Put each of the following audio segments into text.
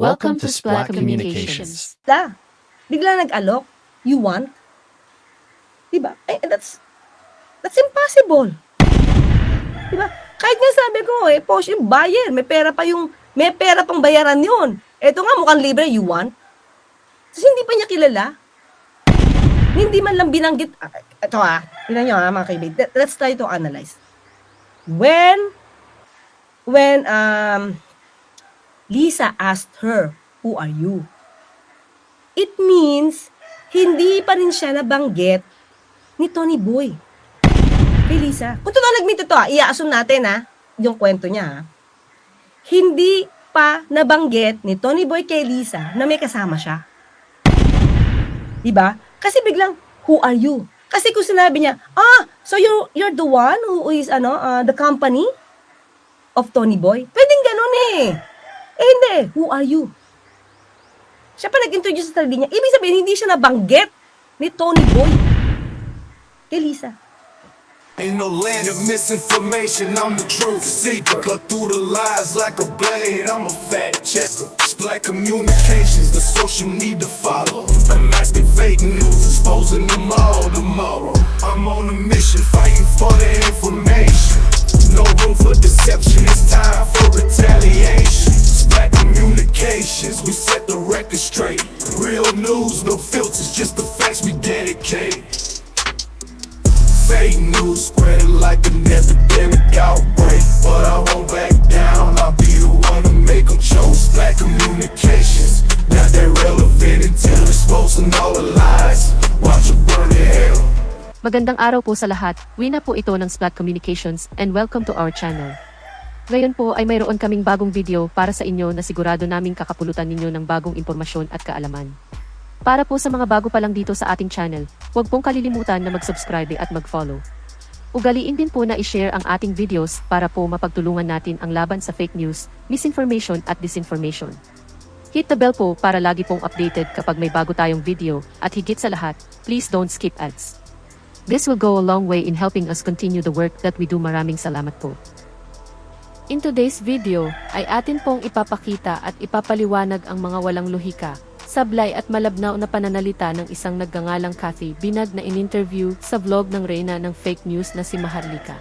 Welcome to Splat Communications. Bigla nag-alok, you want? Diba? That's impossible. Diba? Kahit nga sabi ko, post yung buyer, may pera pang bayaran yun. Eto nga, mukhang libre, you want? Kasi hindi pa niya kilala. Hindi man lang binanggit. Ito tingnan nyo mga kaibigan. Let's try to analyze. When Lisa asked her, who are you? It means, hindi pa rin siya nabanggit ni Tony Boy. Kay Lisa. Kung totoo nag-meet ito, i-assume natin yung kwento niya. Hindi pa nabanggit ni Tony Boy kay Lisa na may kasama siya. Diba? Kasi biglang, who are you? Kasi kung sinabi niya, so you're the one who is the company of Tony Boy? Pwedeng ganun hindi, who are you? Siya pa nag-introduce sa sarili niya. Ibig sabihin, hindi siya nabanggit ni Tony Boy kay Lisa. Ain't no land of misinformation, I'm the truth seeker. Cut through the lies like a blade, I'm a fact checker. Splat Communications, the social need to follow. Unmasking fake news, exposing them all tomorrow. I'm on a mission, fighting for the information. No room for deception, it's time for retaliation. Splat Communications, we set the record straight. Real news, no filters, just the facts we dedicate. Fake news spreading like an epidemic outbreak, but I won't back down, I'll be the one to make them choke. Splat Communications, not that relevant until exposing all the lies. Watch it burn in hell. Magandang araw po sa lahat, Wina po ito ng Splat Communications and welcome to our channel. Ngayon po ay mayroon kaming bagong video para sa inyo na sigurado naming kakapulutan ninyo ng bagong impormasyon at kaalaman. Para po sa mga bago pa lang dito sa ating channel, huwag pong kalilimutan na mag-subscribe at mag-follow. Ugaliin din po na i-share ang ating videos para po mapagtulungan natin ang laban sa fake news, misinformation at disinformation. Hit the bell po para lagi pong updated kapag may bago tayong video at higit sa lahat, please don't skip ads. This will go a long way in helping us continue the work that we do. Maraming salamat po. In today's video, ay atin pong ipapakita at ipapaliwanag ang mga walang lohika, sablay at malabnaw na pananalita ng isang nagngangalang Kathy Binag na in-interview sa vlog ng reyna ng fake news na si Maharlika.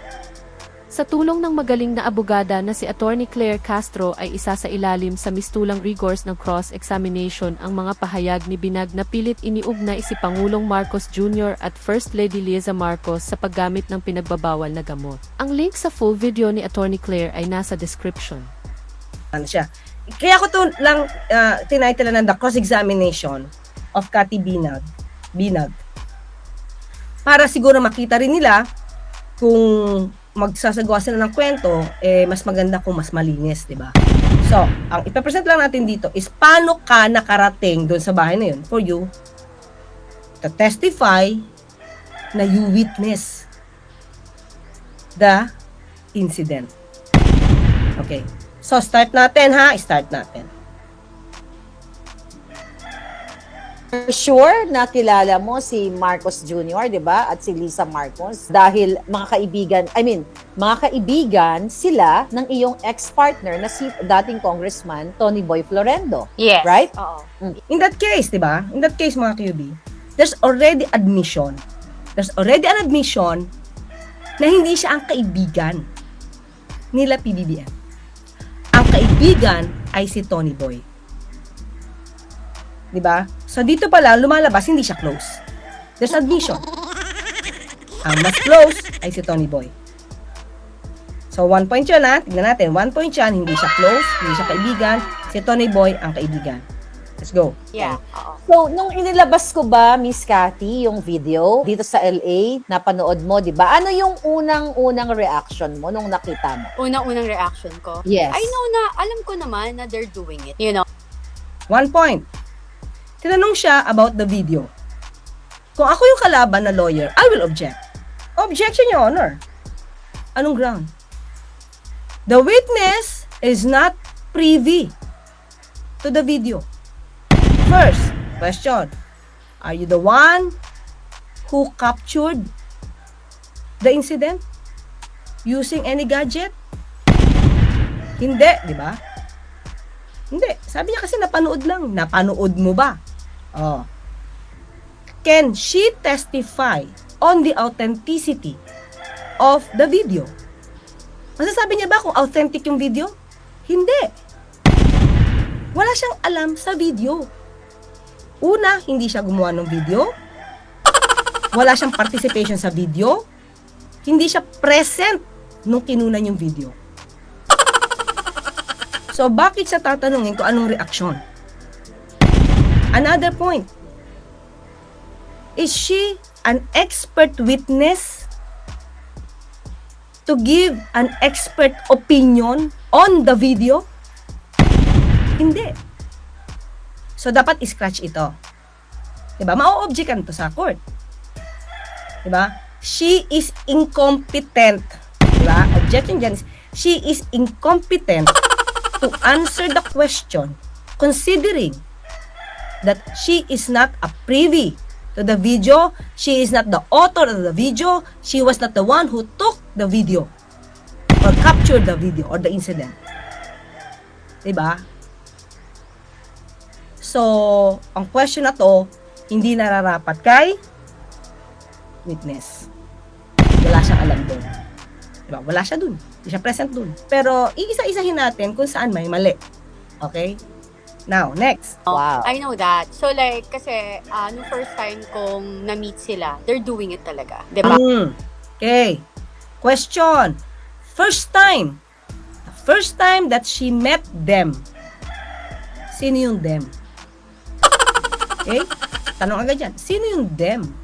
Sa tulong ng magaling na abogada na si Attorney Claire Castro ay isa sa ilalim sa mistulang rigors ng cross-examination ang mga pahayag ni Binag na pilit iniugnay si Pangulong Marcos Jr. at First Lady Liza Marcos sa paggamit ng pinagbabawal na gamot. Ang link sa full video ni Attorney Claire ay nasa description. Siya. Kaya ko to lang tinitle na The Cross-Examination of Kathy Binag. Para siguro makita rin nila kung magsasagawa sila ng kwento, mas maganda kung mas malinis, di ba? So, ang ipapresent lang natin dito is paano ka nakarating doon sa bahay na yun for you to testify na you witness the incident. Okay. So, start natin. Start natin. Sure na kilala mo si Marcos Jr., di ba? At si Liza Marcos. Dahil mga kaibigan sila ng iyong ex-partner na si dating Congressman Tony Boy Florendo. Yes. Right? Oo. In that case, di ba? In that case, mga QB, there's already admission. There's already an admission na hindi siya ang kaibigan nila PBBM. Ang kaibigan ay si Tony Boy. Diba? So dito pala lumalabas hindi siya close. There's admission. Ang mas close ay si Tony Boy. So 1 point yun tignan natin. 1 point yan, hindi siya close, hindi siya kaibigan. Si Tony Boy ang kaibigan. Let's go. Yeah. Oo. So, nung inilabas ko ba, Miss Cathy, yung video dito sa LA, napanood mo, di ba? Ano yung unang reaction mo nung nakita mo? Unang-unang reaction ko. Yes. I know na, alam ko naman na they're doing it. You know? 1 point. Tinanong siya about the video. Kung ako yung kalaban na lawyer, I will object. Objection, Your Honor. Anong ground? The witness is not privy to the video. First, question. Are you the one who captured the incident using any gadget? Hindi, di ba? Hindi. Sabi niya kasi napanood lang. Napanood mo ba? Oh. Can she testify on the authenticity of the video? Masasabi niya ba kung authentic yung video? Hindi. Wala siyang alam sa video. Una, hindi siya gumawa ng video. Wala siyang participation sa video. Hindi siya present nung kinunan yung video. So, bakit siya tatanungin kung anong reaksyon? Another point. Is she an expert witness to give an expert opinion on the video? Hindi. So, dapat i-scratch ito. Diba? Ma-objectan to sa court. Diba? She is incompetent. Diba? Objection dyan is, she is incompetent to answer the question considering that she is not a privy to the video, she is not the author of the video, she was not the one who took the video or captured the video or the incident. Diba? So, ang question na to, hindi nararapat kay witness. Wala siyang alam doon. Diba? Wala siya doon. Hindi siya present doon. Pero, iisa-isahin natin kung saan may mali. Okay? Now, next. Wow. I know that. So like, kasi nung first time kong na-meet sila, they're doing it talaga. Diba? Okay. Question. First time. The first time that she met them. Sino yung them? Okay? Tanong agad yan. Sino yung them?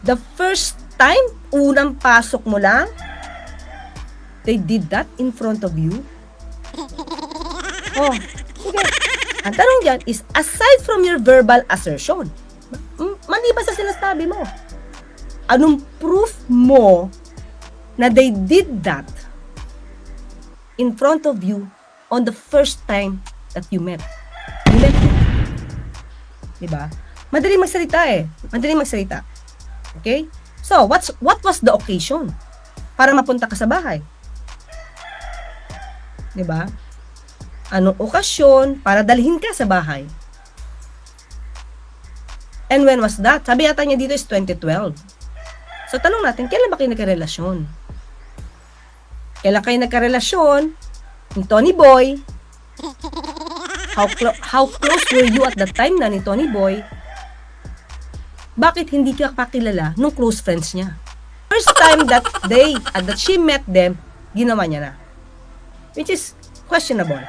The first time, unang pasok mo lang, they did that in front of you? Oh, sige. Ang tanong dyan is, aside from your verbal assertion, maliban sa sinasabi mo, anong proof mo na they did that in front of you on the first time that you met? You met them. Diba? Madaling magsalita eh. Madaling magsalita. Okay? So, what was the occasion para mapunta ka sa bahay? Diba? Anong okasyon para dalhin ka sa bahay? And when was that? Sabi yata niya dito is 2012. So, tanong natin, kailan ba kayo nagkarelasyon? Kailan kayo nagkarelasyon ni Tony Boy? How close were you at the time na ni Tony Boy? Bakit hindi ka pakilala nung close friends niya? First time that she met them, ginawa niya na. Which is questionable.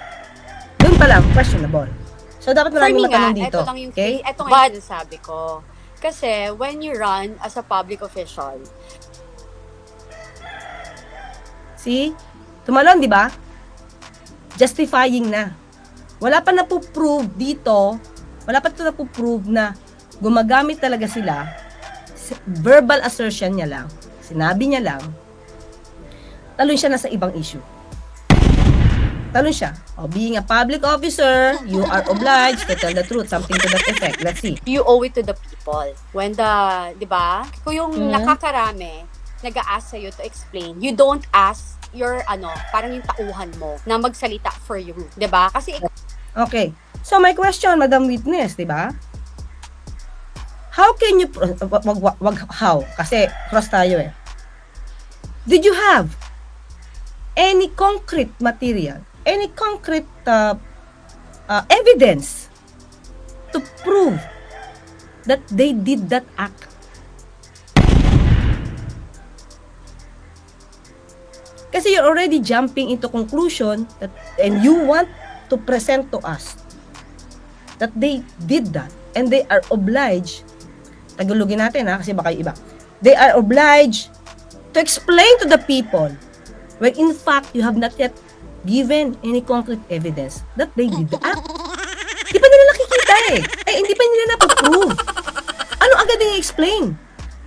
Doon pa lang, questionable. So, dapat For maraming me nga, matanong dito. ito lang yung Okay? ito nga yung sabi ko. Kasi when you run as a public official, See? Tumalon, di ba? Justifying na. Wala pa napuprove dito, wala pa ito napuprove na gumagamit talaga sila, verbal assertion niya lang, sinabi niya lang, talon siya na sa ibang issue. Talon siya. Oh, being a public officer, you are obliged to tell the truth. Something to that effect. Let's see. you owe it to the people. When di ba? Kung yung nakakarami, nag-a-ask sa'yo to explain, you don't ask your, parang yung tauhan mo na magsalita for you. Di ba? Kasi Okay. So, my question, Madam Witness, di ba? How can you, wag how, kasi cross tayo eh. Did you have any concrete material, any concrete evidence to prove that they did that act? Kasi you're already jumping into conclusion that, and you want to present to us that they did that and they are obliged, Tagalogin natin ha, kasi baka yung iba, they are obliged to explain to the people when in fact you have not yet given any concrete evidence that they did the act. Di pa nila nakikita eh. Hindi pa nila napaprove. Ano agad yung explain?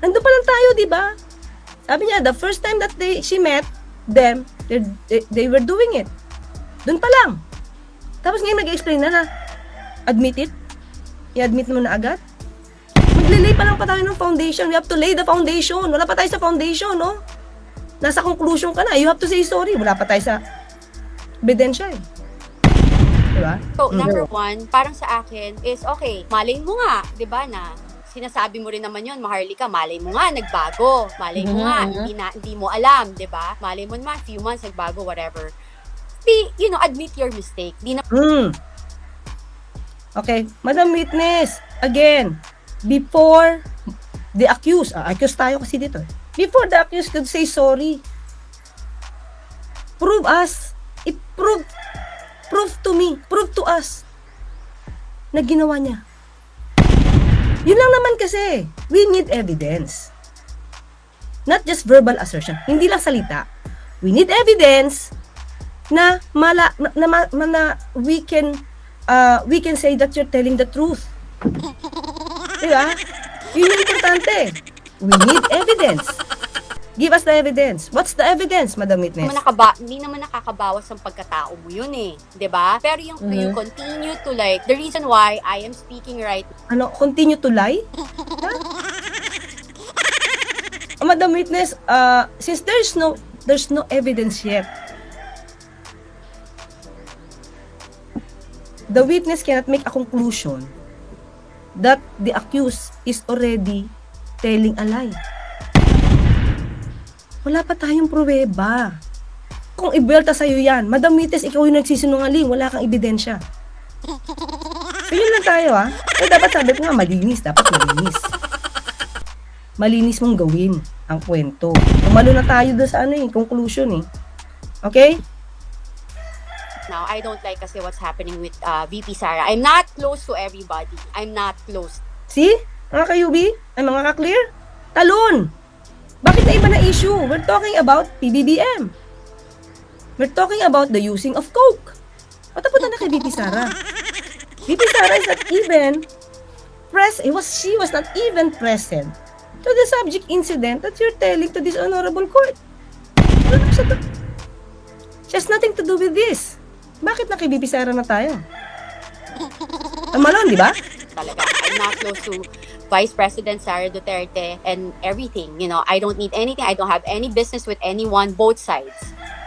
Nandun pa lang tayo, di ba? Sabi niya, the first time that she met them, they were doing it. Doon pa lang. Tapos ngayon nag-explain na admit it. I-admit mo na agad. Maglilay pa lang pa tayo ng foundation. We have to lay the foundation. Wala pa tayo sa foundation, no? Nasa conclusion ka na. You have to say sorry. Wala pa tayo sa ebidensya eh. Di ba? So, number one, parang sa akin is, okay, malay mo nga, di ba, na sinasabi mo rin naman yun, Maharlika, malay mo nga, nagbago. Malay mo nga, hindi mo alam, di ba? Malay mo naman, few months, nagbago, whatever. Admit your mistake. Di na, Okay, Madam Witness, again, before the accused, accused tayo kasi dito. Before the accused could say sorry, prove to us na ginawa niya. Yun lang naman kasi, we need evidence. Not just verbal assertion, hindi lang salita. We need evidence na we can say that you're telling the truth. Diba? Yun yung importante. We need evidence. Give us the evidence. What's the evidence, Madam Witness? hindi naman nakakabawas ang pagkatao mo yun eh. 'Di ba? Pero yung you continue to the reason why I am speaking right Continue to lie? Madam Witness, since there's no evidence yet, the witness cannot make a conclusion that the accused is already telling a lie. Wala pa tayong pruweba. Kung ibelta sa'yo yan, Madam Witness, ikaw yung nagsisinungaling, wala kang ebidensya. So yun lang tayo dapat sabi ko nga, dapat malinis. Malinis mong gawin ang kwento. Tumalo na tayo doon sa conclusion Okay? now. I don't like kasi what's happening with VP Sara. I'm not close to everybody. I'm not close. See? Mga ka-UB? Ay mga ka-clear? Talon! Bakit na iba na issue? We're talking about PBBM. We're talking about the using of coke. Patapunta na kay VP Sara. VP Sara is not even she was not even present to the subject incident that you're telling to this honorable court. She has nothing to do with this. Bakit na kay VP Sara na tayo? Tamalon, di ba? Talaga. I'm not close to Vice President Sara Duterte and everything. I don't need anything. I don't have any business with anyone, both sides.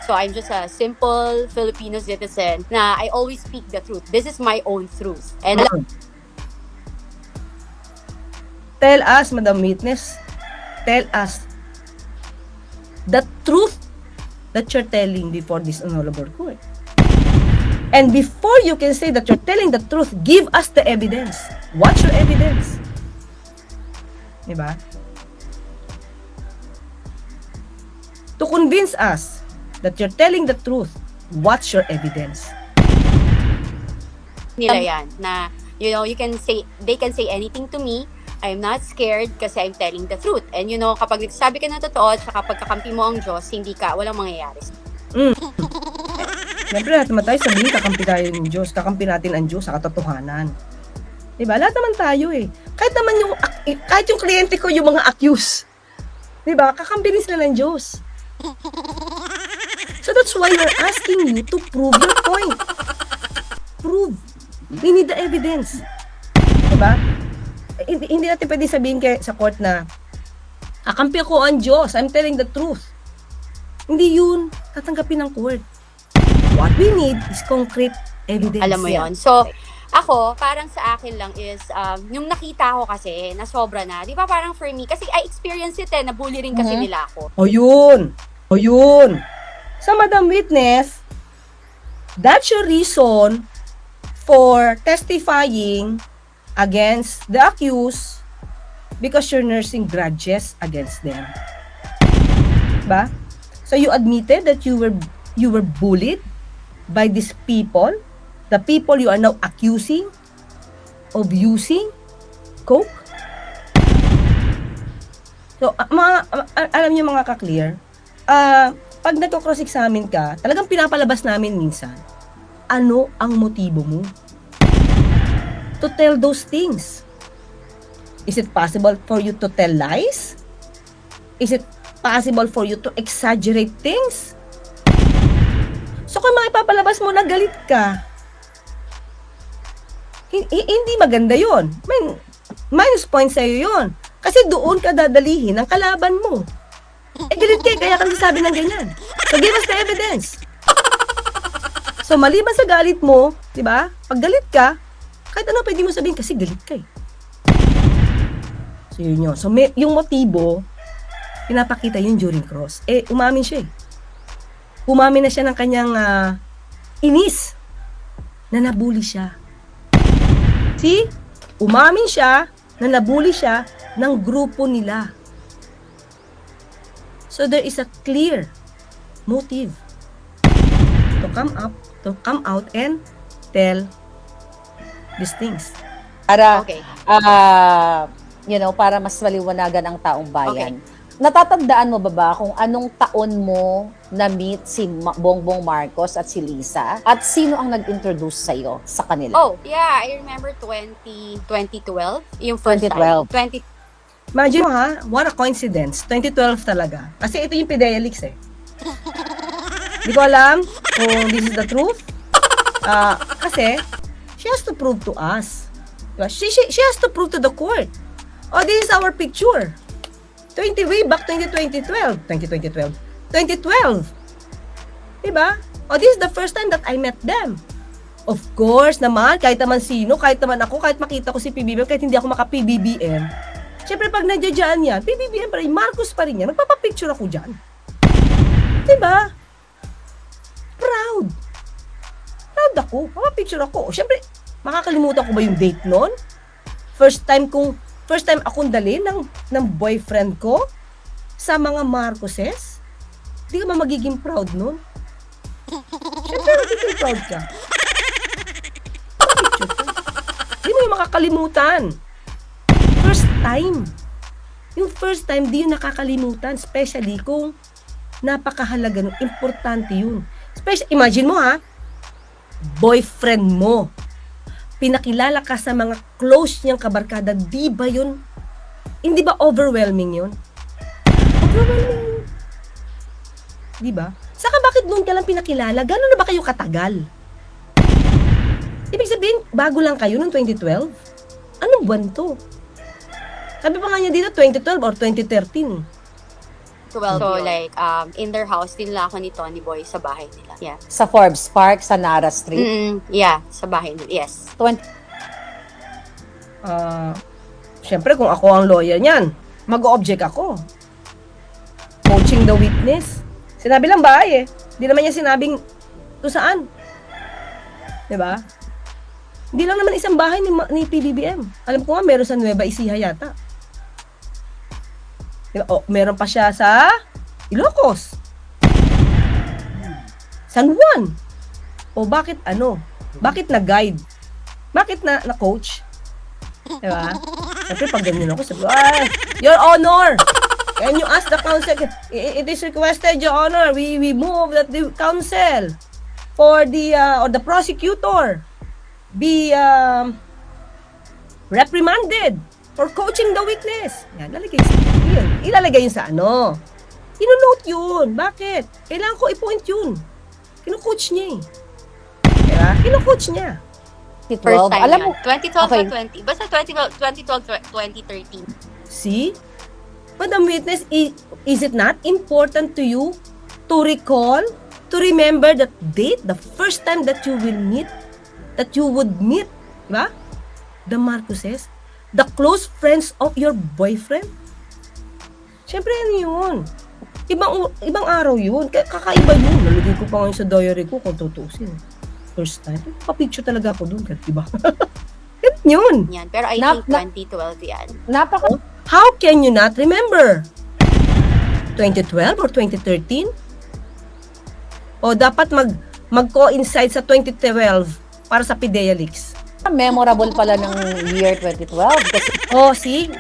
So I'm just a simple Filipino citizen na I always speak the truth. This is my own truth. And Tell us, Madam Witness, tell us the truth that you're telling before this honorable court. And before you can say that you're telling the truth, give us the evidence. What's your evidence? Diba? To convince us that you're telling the truth, what's your evidence? nila yan na, they can say anything to me. I'm not scared kasi I'm telling the truth. And kapag nagsasabi ka ng totoo at saka pagkakampi mo ang Diyos, walang mangyayari. Siyempre, lahat naman tayo sabihin, kakampi tayo ng Diyos. Kakampi natin ang Diyos sa katotohanan. Diba? Lahat naman tayo kahit yung kliyente ko, yung mga accused. Diba? Kakampi rin sila ng Diyos. So that's why we're asking you to prove your point. Prove. We need the evidence. Diba? Hindi natin pwede sabihin sa court na kakampi ko ang Diyos. I'm telling the truth. Hindi yun tatanggapin ng court. What we need is concrete evidence. Alam mo yon. So, ako, parang sa akin lang is, yung nakita ko kasi, na sobra na. Di ba parang for me, kasi I experienced it nabully rin kasi nila ako. O yun. Sa Madam Witness, that's your reason for testifying against the accused because you're nursing grudges against them. Diba? So you admitted that you were bullied by these people, the people you are now accusing of using coke. So, alam niyo mga ka-clear, pag nagko-cross-examine ka, talagang pinapalabas namin minsan, ano ang motibo mo to tell those things? Is it possible for you to tell lies? Is it possible for you to exaggerate things? So kung makipapalabas mo na galit ka, hindi maganda yon. Minus point sa'yo yon. Kasi doon ka dadalihin ng kalaban mo. Galit ka, kaya ka nagsasabi ng ganyan. So give us the evidence. So, maliban sa galit mo, di ba? Pag galit ka, kahit ano pwede mo sabihin kasi galit ka eh. So, yun yun. So, yung motibo, pinapakita yun during cross. Umamin siya eh. Umamin na siya ng kanyang inis na nabuli siya. See? Umamin siya na nabuli siya ng grupo nila. So, there is a clear motive to come out and tell these things. Para, Okay. para mas maliwanagan ang taong bayan. Natatandaan mo ba kung anong taon mo na-meet si Bongbong Marcos at si Lisa? At sino ang nag-introduce sa'yo sa kanila? Oh, yeah, I remember 2012, yung first 2012. time. Imagine mo ha, what a coincidence. 2012 talaga. Kasi ito yung Pidea Leaks eh. Di ko alam kung this is the truth. Kasi, she has to prove to us. Diba? She has to prove to the court. Oh, this is our picture. Way back 2012. Diba? Oh, this is the first time that I met them. Of course naman, kahit naman sino, kahit naman ako, kahit makita ko si PBBM, kahit hindi ako maka-PBBM, syempre pag nandiyan yan, PBBM pa rin, Marcos pa rin yan, magpapapicture ako dyan. Diba? Proud ako, papapicture ako. Syempre, makakalimutan ko ba yung date nun? First time akong dali ng boyfriend ko sa mga Marcoses? Hindi ka ba magiging proud nun? Siyempre, magiging proud ka. Picture ka. Hindi mo yung makakalimutan. First time. Yung first time, di yun nakakalimutan. Especially kung napakahalaga nun. Importante yun. Imagine mo ha, boyfriend mo. Pinakilala ka sa mga close niyang kabarkada, di ba yun? Hindi ba overwhelming yun? Overwhelming yun. Di ba? Saka bakit noon ka lang pinakilala? Gano'n na ba kayo katagal? Ibig sabihin, bago lang kayo noong 2012? Anong buwan to? Sabi pa nga niya dito, 2012 or 2013. So, like, in their house, din lang ako ni Tony Boy sa bahay nila. Yeah. Sa Forbes Park, sa Nara Street. Yeah, sa bahay nila. Yes. Siyempre, kung ako ang lawyer niyan, mag-object ako. Coaching the witness. Sinabi lang bahay eh. Hindi naman niya sinabing kung saan. Diba? Hindi lang naman isang bahay ni PBBM. Alam ko nga, meron sa Nueva Ecija yata. Diba? O, meron pa siya sa Ilocos. San Juan. O bakit ano? Bakit na-guide? Bakit na-coach? Diba? Siyempre, pag ganyan ako, sabi ko, Your Honor, can you ask the counsel? It is requested, Your Honor, we move that the counsel for or the prosecutor be reprimanded for coaching the witness. Yan, ilalagay yun sa ano. Ino-note yun. Bakit? Kailangan ko i-point yun. Kino-coach niya eh. Diba? Kino-coach niya. First time Alam mo, 2012 okay. or 20. Basta 2012, 2013. See? Madam Witness, is it not important to you to recall, to remember that date, the first time that you would meet, diba? The Marcoses, the close friends of your boyfriend? Siyempre, ano yun? Ibang araw yun. Kakaiba yun. Nalagay ko pa ngayon sa diary ko kung tutusin. First time. Pa-picture talaga ako dun. Diba? Ganun yun. Yan. Pero I think 2012 yan. How can you not remember? 2012 or 2013? O dapat mag-coincide sa 2012 para sa Pidea Leaks? Memorable pala ng year 2012. Kasi See?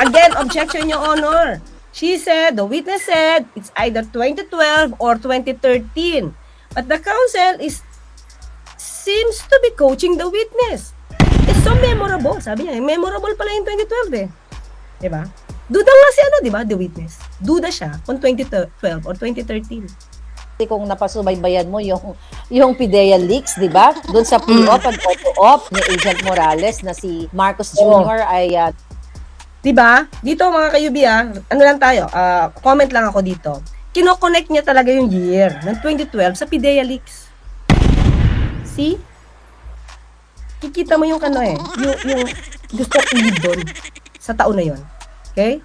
Again, objection, Your Honor. The witness said, it's either 2012 or 2013. But the counsel seems to be coaching the witness. It's so memorable. Sabi niya, memorable pala yung 2012 eh. Diba? Duda nga si diba, the witness. Duda siya kung 2012 or 2013. kung napasubaybayan mo yung Pidea Leaks, di ba? Doon sa pre-op at auto-op ni Agent Morales na si Marcos Jr. ay Diba? Dito mga kayubi ano lang tayo, comment lang ako dito. Kino-connect niya talaga yung year ng 2012 sa Pidea Leaks. See? Kikita mo yung ano yung gusto kong i-lead doon sa taon na yon. Okay?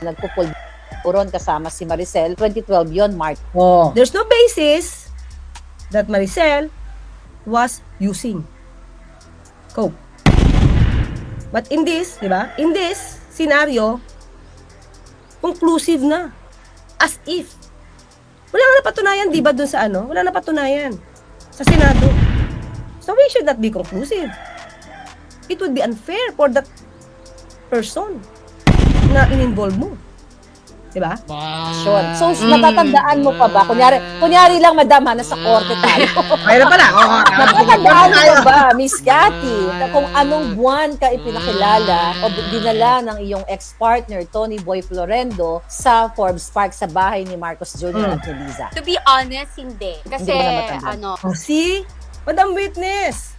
Nagpupulburon kasama si Maricel. 2012 yon, Mark. Oh. There's no basis that Maricel was using coke. But in this, di ba? In this scenario, conclusive na. As if. Wala nga napatunayan, di ba, dun sa ano? Wala napatunayan. Sa Senado. So we should not be conclusive. It would be unfair for that person na in-involve mo. Di ba? Sure. So, natatandaan mo pa ba? Kunyari lang, madam, ha, nasa korte tayo. Mayroon pala. Natatandaan mo pa ba, Miss Cathy, na kung anong buwan ka ipinakilala o dinala ng iyong ex-partner, Tony Boy Florendo, sa Forbes Park sa bahay ni Marcos Jr. at ni Liza? To be honest, hindi. Kasi, Hindi mo na matandaan. ano, Oh, see? Madam Witness.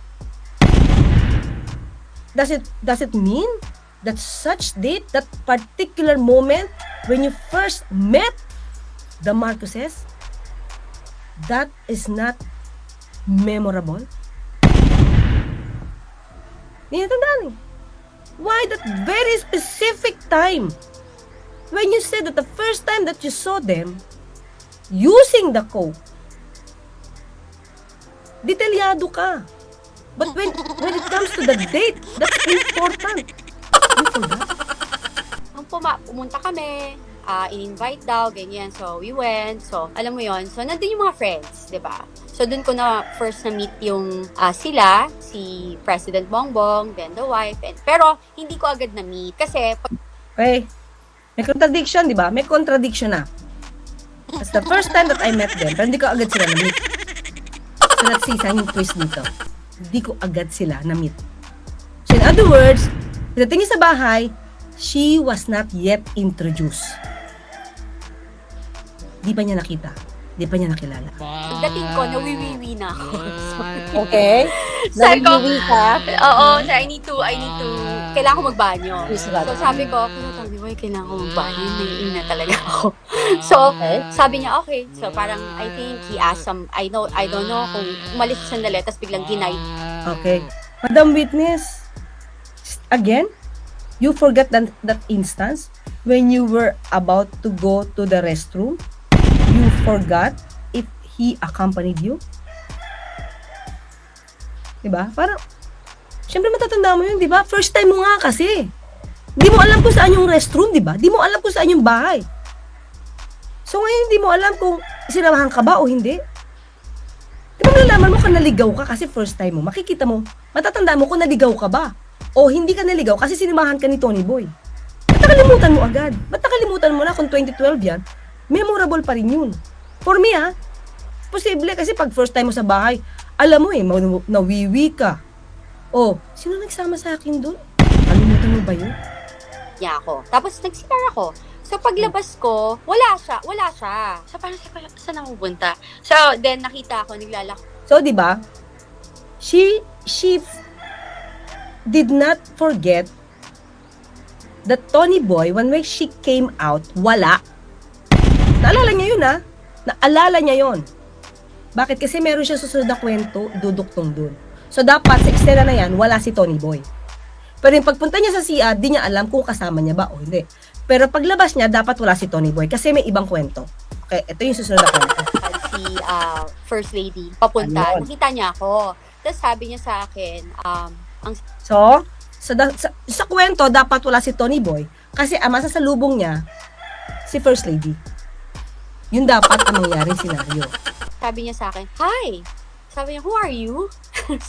Does it mean that such date, that particular moment when you first met the Marcoses, that is not memorable? Hindi natandaan eh. Why that very specific time when you said that the first time that you saw them using the coke, detalyado ka. But when it comes to the date, that's important. You forgot. nung pumunta kami, in-invite daw, ganyan. So, we went. So, alam mo yon. So, nandun yung mga friends, di ba? So, dun ko na first na-meet yung sila, si President Bongbong, then the wife. Pero, hindi ko agad na-meet. Kasi, Okay? May contradiction, di ba? May contradiction na. That's the first time that I met them, pero hindi ko agad sila na-meet. So, let's see, saan yung twist dito? Hindi ko agad sila na-meet. So, in other words, pagdating niya sa bahay, she was not yet introduced. Di pa niya nakita. Di pa niya nakilala. pagdating ko, nawiwiwi na ako. Okay? Sabi ko, Naliliwi ka? oo, so I need to, kailangan ko magbanyo. Please, God. So sabi ko, Tony Boy, kailangan ko magbanyo. Naiina talaga ako. So, Okay. sabi niya, okay. So parang, I think he asked some, I don't know kung umalis siya sandali, tapos biglang ginay. Okay. Madam Witness, again, you forgot that instance when you were about to go to the restroom. You forgot if he accompanied you. Diba? Parang, syempre matatanda mo yun, diba? First time mo nga kasi. Di mo alam kung saan yung restroom, diba? Di mo alam kung saan yung bahay. So ngayon, di mo alam kung sinamahan ka ba o hindi. Di ba malalaman mo kung naligaw ka kasi first time mo, makikita mo, matatanda mo kung naligaw ka ba o hindi ka naligaw kasi sinamahan ka ni Tony Boy. Ba't nakalimutan mo agad? Ba't nakalimutan mo na kung 2012 yan? Memorable pa rin yun. For me posible kasi pag first time mo sa bahay, alam mo nawiwi ka. Oh, sino nagsama sa akin doon? Kalimutan mo ba yun? Niya ako. Tapos nagsitar ako. So paglabas ko, wala siya. So parang saan ako pupunta? So then nakita ako, naglalak. So, di ba? She did not forget that Tony Boy, when she came out, wala. Naalala niya yun, Naalala niya yun. Bakit? Kasi meron siya susunod na kwento, iduduktong dun. So, dapat sa eksena na yan, wala si Tony Boy. Pero yung pagpunta niya sa CR, di niya alam kung kasama niya ba o hindi. Pero paglabas niya, dapat wala si Tony Boy kasi may ibang kwento. Okay, ito yung susunod na kwento. Si First Lady, papunta. Ayun. Nakita niya ako. Tapos sabi niya sa akin, So, sa kwento, dapat wala si Tony Boy kasi ang masasalubong niya, si First Lady. Yun dapat ang mangyaring senaryo. sabi niya sa akin, hi! Sabi niya, who are you?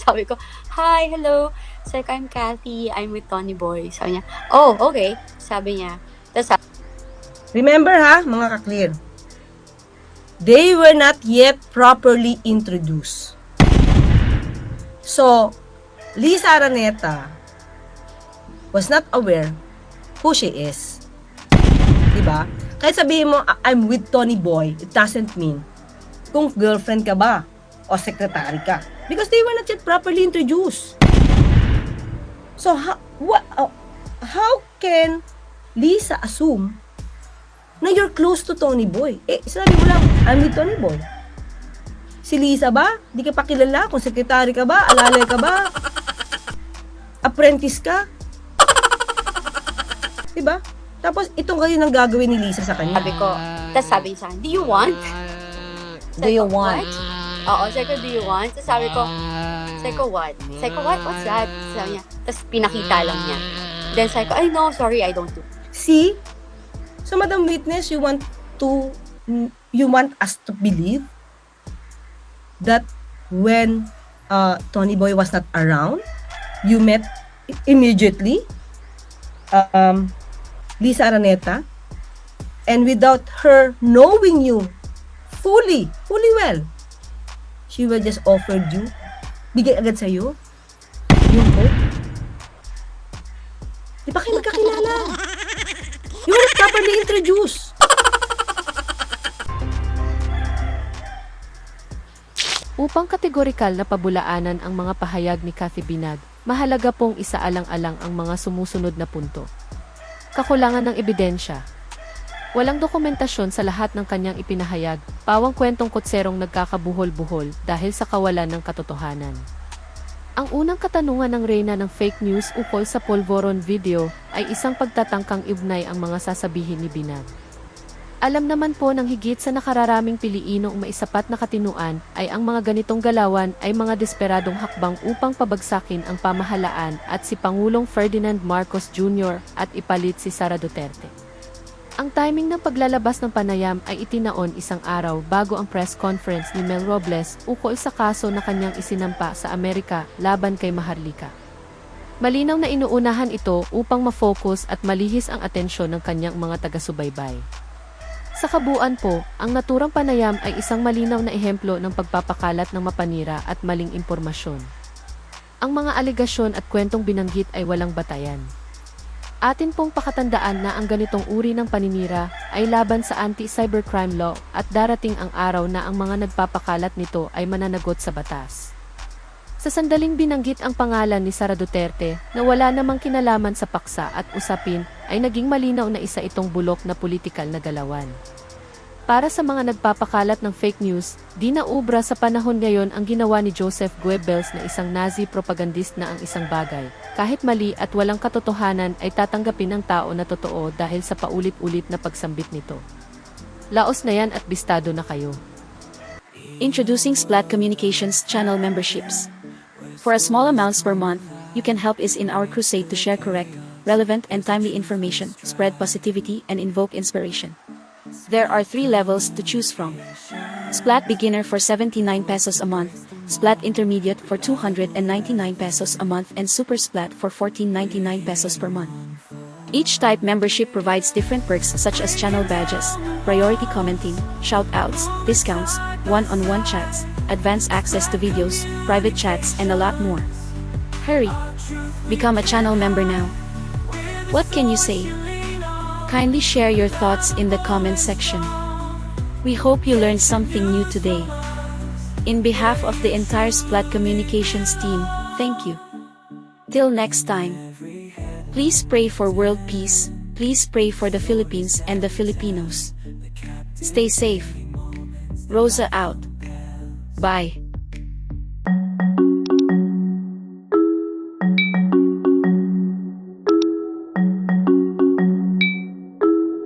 Sabi ko, hi, hello. Sabi ko, I'm Cathy. I'm with Tony Boy. Sabi niya, oh, okay. Sabi niya. Tapos Remember mga ka-clear, they were not yet properly introduced. So, Liza Araneta was not aware who she is. Diba? Kahit sabihin mo, I'm with Tony Boy, it doesn't mean kung girlfriend ka ba o secretary ka. Because they were not yet properly introduced. So, how can Liza assume na you're close to Tony Boy? Sinabi mo lang, I'm with Tony Boy. Si Lisa ba? Di ka pa kilala kung sekretary ka ba, alalay ka ba, apprentice ka. Diba? Tapos, itong kayo nang gagawin ni Lisa sa kanya. Sabi ko, tapos sabi niya sa akin, do you want? Do you want? What? Oo, sabi ko, do you want? Tapos sabi ko, what? Sabi ko, what? What's that? Sabi niya, tapos pinakita lang niya. Then sabi ko, ay no, sorry, I don't do. See? So, Madam Witness, you want us to believe that when Tony Boy was not around, you met immediately Lisa Araneta, and without her knowing you fully well, she will just offered you, bigay agad sa'yo yung coke. Di ba kayo magkakilala? You were properly introduced. Upang kategorikal na pabulaanan ang mga pahayag ni Cathy Binag, mahalaga pong isaalang-alang ang mga sumusunod na punto. Kakulangan ng ebidensya. Walang dokumentasyon sa lahat ng kanyang ipinahayag, pawang kwentong kutserong nagkakabuhol-buhol dahil sa kawalan ng katotohanan. Ang unang katanungan ng reyna ng fake news ukol sa Polvoron video ay isang pagtatangkang ignay ang mga sasabihin ni Binag. Alam naman po ng higit sa nakararaming Piliinong maisapat na katinuan ay ang mga ganitong galawan ay mga desperadong hakbang upang pabagsakin ang pamahalaan at si Pangulong Ferdinand Marcos Jr. at ipalit si Sara Duterte. Ang timing ng paglalabas ng panayam ay itinaon isang araw bago ang press conference ni Mel Robles ukol sa kaso na kanyang isinampa sa Amerika laban kay Maharlika. Malinaw na inuunahan ito upang ma-focus at malihis ang atensyon ng kanyang mga taga-subaybay. Sa kabuuan po, ang naturang panayam ay isang malinaw na ehemplo ng pagpapakalat ng mapanira at maling impormasyon. Ang mga alegasyon at kwentong binanggit ay walang batayan. Atin pong pakatandaan na ang ganitong uri ng paninira ay laban sa anti-cybercrime law at darating ang araw na ang mga nagpapakalat nito ay mananagot sa batas. Sa sandaling binanggit ang pangalan ni Sara Duterte na wala namang kinalaman sa paksa at usapin ay naging malinaw na isa itong bulok na politikal na galawan. Para sa mga nagpapakalat ng fake news, di na ubra sa panahon ngayon ang ginawa ni Joseph Goebbels na isang Nazi propagandist na ang isang bagay, kahit mali at walang katotohanan ay tatanggapin ng tao na totoo dahil sa paulit-ulit na pagsambit nito. Laos na yan at bistado na kayo. Introducing Splat Communications channel memberships. For a small amounts per month, you can help us in our crusade to share correct, relevant and timely information, spread positivity and invoke inspiration. There are 3 levels to choose from. Splat Beginner for 79 pesos a month, Splat Intermediate for 299 pesos a month and Super Splat for 14.99 pesos per month. Each type membership provides different perks such as channel badges, priority commenting, shoutouts, discounts, one-on-one chats, advanced access to videos, private chats and a lot more. Hurry! Become a channel member now. What can you say? Kindly share your thoughts in the comment section. We hope you learned something new today. In behalf of the entire Splat Communications team, thank you. Till next time. Please pray for world peace, please pray for the Philippines and the Filipinos. Stay safe. Rosa out. Bye.